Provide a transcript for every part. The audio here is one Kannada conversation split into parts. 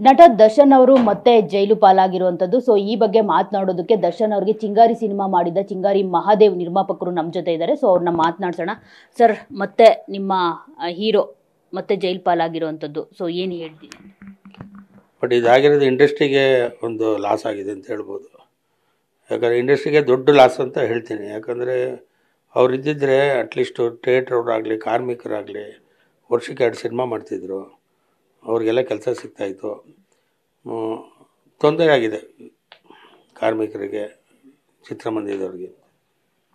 ನಟ ದರ್ಶನ್ ಅವರು ಮತ್ತೆ ಜೈಲು ಪಾಲಾಗಿರುವಂತದ್ದು. ಸೊ ಈ ಬಗ್ಗೆ ಮಾತನಾಡೋದಕ್ಕೆ ದರ್ಶನ್ ಅವರಿಗೆ ಚಿಂಗಾರಿ ಸಿನಿಮಾ ಮಾಡಿದ ಚಿಂಗಾರಿ ಮಹಾದೇವ್ ನಿರ್ಮಾಪಕರು ನಮ್ಮ ಜೊತೆ ಇದ್ದಾರೆ. ಸೊ ಅವ್ರನ್ನ ಮಾತನಾಡ್ಸೋಣ. ಸರ್, ಮತ್ತೆ ನಿಮ್ಮ ಹೀರೋ ಮತ್ತೆ ಜೈಲು ಪಾಲಾಗಿರುವಂತದ್ದು, ಸೊ ಏನು ಹೇಳ್ತೀನಿ? ಬಟ್ ಇದಾಗಿರೋದು ಇಂಡಸ್ಟ್ರಿಗೆ ಒಂದು ಲಾಸ್ ಆಗಿದೆ ಅಂತ ಹೇಳ್ಬೋದು. ಯಾಕಂದರೆ ಇಂಡಸ್ಟ್ರಿಗೆ ದೊಡ್ಡ ಲಾಸ್ ಅಂತ ಹೇಳ್ತೀನಿ. ಯಾಕಂದರೆ ಅವ್ರು ಇದ್ದಿದ್ದರೆ ಅಟ್ಲೀಸ್ಟು ಥಿಯೇಟ್ರವ್ರಾಗಲಿ ಕಾರ್ಮಿಕರಾಗಲಿ ವರ್ಷಕ್ಕೆ 2 ಸಿನಿಮಾ ಮಾಡ್ತಿದ್ರು, ಅವ್ರಿಗೆಲ್ಲ ಕೆಲಸ ಸಿಗ್ತಾಯಿತ್ತು. ತೊಂದರೆ ಆಗಿದೆ ಕಾರ್ಮಿಕರಿಗೆ, ಚಿತ್ರಮಂದಿರದವ್ರಿಗೆ.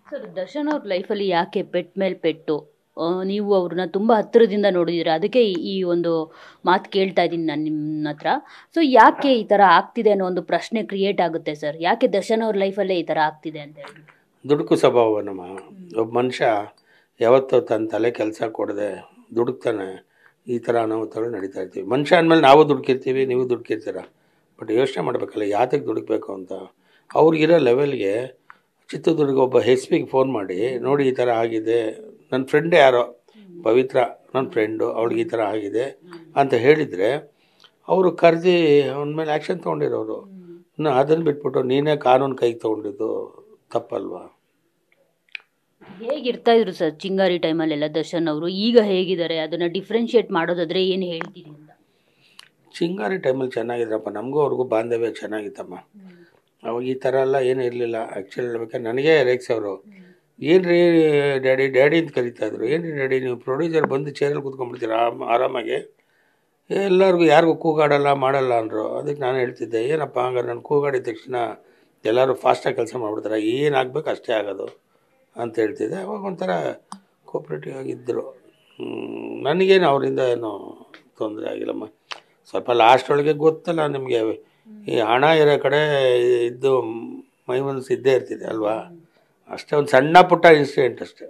ಸರ್, ದರ್ಶನ್ ಅವ್ರ ಲೈಫಲ್ಲಿ ಯಾಕೆ ಪೆಟ್ ಮೇಲೆ ಪೆಟ್ಟು? ನೀವು ಅವ್ರನ್ನ ತುಂಬ ಹತ್ತಿರದಿಂದ ನೋಡಿದ್ದೀರಾ, ಅದಕ್ಕೆ ಈ ಒಂದು ಮಾತು ಕೇಳ್ತಾ ಇದ್ದೀನಿ ನಾನು ನಿಮ್ಮ ಹತ್ರ. ಸೊ ಯಾಕೆ ಈ ಥರ ಆಗ್ತಿದೆ ಅನ್ನೋ ಒಂದು ಪ್ರಶ್ನೆ ಕ್ರಿಯೇಟ್ ಆಗುತ್ತೆ ಸರ್. ಯಾಕೆ ದರ್ಶನ್ ಅವ್ರ ಲೈಫಲ್ಲೇ ಈ ಥರ ಆಗ್ತಿದೆ ಅಂತ ಹೇಳಿ? ದುಡುಕು ಸ್ವಭಾವ ನಮ್ಮ ಒಬ್ಬ ಮನುಷ್ಯ ಯಾವತ್ತೂ ತನ್ನ ತಲೆ ಕೆಲಸ ಕೊಡದೆ ದುಡುಕ್ತಾನೆ. ಈ ಥರ ಅನಾಹುತಗಳು ನಡೀತಾ ಇರ್ತೀವಿ. ಮನುಷ್ಯ ಅಂದಮೇಲೆ ನಾವು ದುಡುಕಿರ್ತೀವಿ, ನೀವು ದುಡುಕಿರ್ತೀರ. ಬಟ್ ಯೋಚನೆ ಮಾಡಬೇಕಲ್ಲ ಯಾತಕ್ಕೆ ದುಡುಕಬೇಕು ಅಂತ. ಅವ್ರಿಗಿರೋ ಲೆವೆಲ್ಗೆ ಚಿತ್ರದುರ್ಗ ಒಬ್ಬ ಹೆಸ್ಪಿಗೆ ಫೋನ್ ಮಾಡಿ, ನೋಡಿ ಈ ಥರ ಆಗಿದೆ, ನನ್ನ ಫ್ರೆಂಡೇ ಯಾರೋ ಪವಿತ್ರ ನನ್ನ ಫ್ರೆಂಡು, ಅವ್ಳಿಗೆ ಈ ಥರ ಆಗಿದೆ ಅಂತ ಹೇಳಿದರೆ ಅವರು ಕರೆದಿ ಅವನ ಮೇಲೆ ಆ್ಯಕ್ಷನ್ ತೊಗೊಂಡಿರೋರು. ಇನ್ನು ಅದನ್ನು ಬಿಟ್ಬಿಟ್ಟು ನೀನೇ ಕಾನೂನು ಕೈಗೆ ತೊಗೊಂಡಿದ್ದು ತಪ್ಪಲ್ವಾ? ಹೇಗಿರ್ತಾ ಇದ್ರು ಸರ್ ಚಿಂಗಾರಿ ಟೈಮಲ್ಲೆಲ್ಲ ದರ್ಶನ್ ಅವರು? ಈಗ ಹೇಗಿದ್ದಾರೆ ಅದನ್ನು ಡಿಫ್ರೆನ್ಷಿಯೇಟ್ ಮಾಡೋದಾದರೆ ಏನು ಹೇಳ್ತೀರಿ ಅಂತ? ಚಿಂಗಾರಿ ಟೈಮಲ್ಲಿ ಚೆನ್ನಾಗಿದ್ರಪ್ಪ, ನಮಗೂ ಅವ್ರಿಗೂ ಬಾಂಧವ್ಯ ಚೆನ್ನಾಗಿತ್ತಮ್ಮ. ಅವಾಗ ಈ ಥರ ಎಲ್ಲ ಏನೂ ಇರಲಿಲ್ಲ. ಆ್ಯಕ್ಚುಲಿ ಹೇಳ್ಬೇಕಾದ್ರೆ ನನಗೆ ರೇಕ್ಸವರು, ಏನು ರೀ ಡ್ಯಾಡಿ ಡ್ಯಾಡಿ ಅಂತ ಕರೀತಾಯಿದ್ರು. ಏನು ರೀ ಡ್ಯಾಡಿ, ನೀವು ಪ್ರೊಡ್ಯೂಸರ್ ಬಂದು ಚೇರಲ್ಲಿ ಕೂತ್ಕೊಂಡ್ಬಿಡ್ತೀರ ಆರಾಮಾಗಿ, ಎಲ್ಲರಿಗೂ ಯಾರಿಗೂ ಕೂಗಾಡಲ್ಲ ಮಾಡಲ್ಲ ಅಂದರು. ಅದಕ್ಕೆ ನಾನು ಹೇಳ್ತಿದ್ದೆ, ಏನಪ್ಪ ಹಂಗಾರೆ ನಾನು ಕೂಗಾಡಿದ ತಕ್ಷಣ ಎಲ್ಲರೂ ಫಾಸ್ಟಾಗಿ ಕೆಲಸ ಮಾಡಿಬಿಡ್ತಾರೆ, ಏನಾಗಬೇಕು ಅಷ್ಟೇ ಆಗೋದು ಅಂತ ಹೇಳ್ತಿದ್ದೆ. ಅವಾಗ ಒಂಥರ ಕೋಪ್ರೇಟಿವ್ ಆಗಿದ್ದರು. ನನಗೇನು ಅವರಿಂದ ಏನೋ ತೊಂದರೆ ಆಗಿಲ್ಲಮ್ಮ. ಸ್ವಲ್ಪ ಲಾಸ್ಟ್ ಒಳಗೆ ಗೊತ್ತಲ್ಲ ನಿಮಗೆ, ಈ ಹಣ ಇರೋ ಕಡೆ ಇದ್ದು ಮೈ ಮನಸ್ಸು ಇದ್ದೇ ಇರ್ತಿದೆ ಅಲ್ವಾ, ಅಷ್ಟೇ. ಒಂದು ಸಣ್ಣ ಪುಟ್ಟ ಇನ್ಸಿಡೆಂಟ್ ಅಷ್ಟೇ.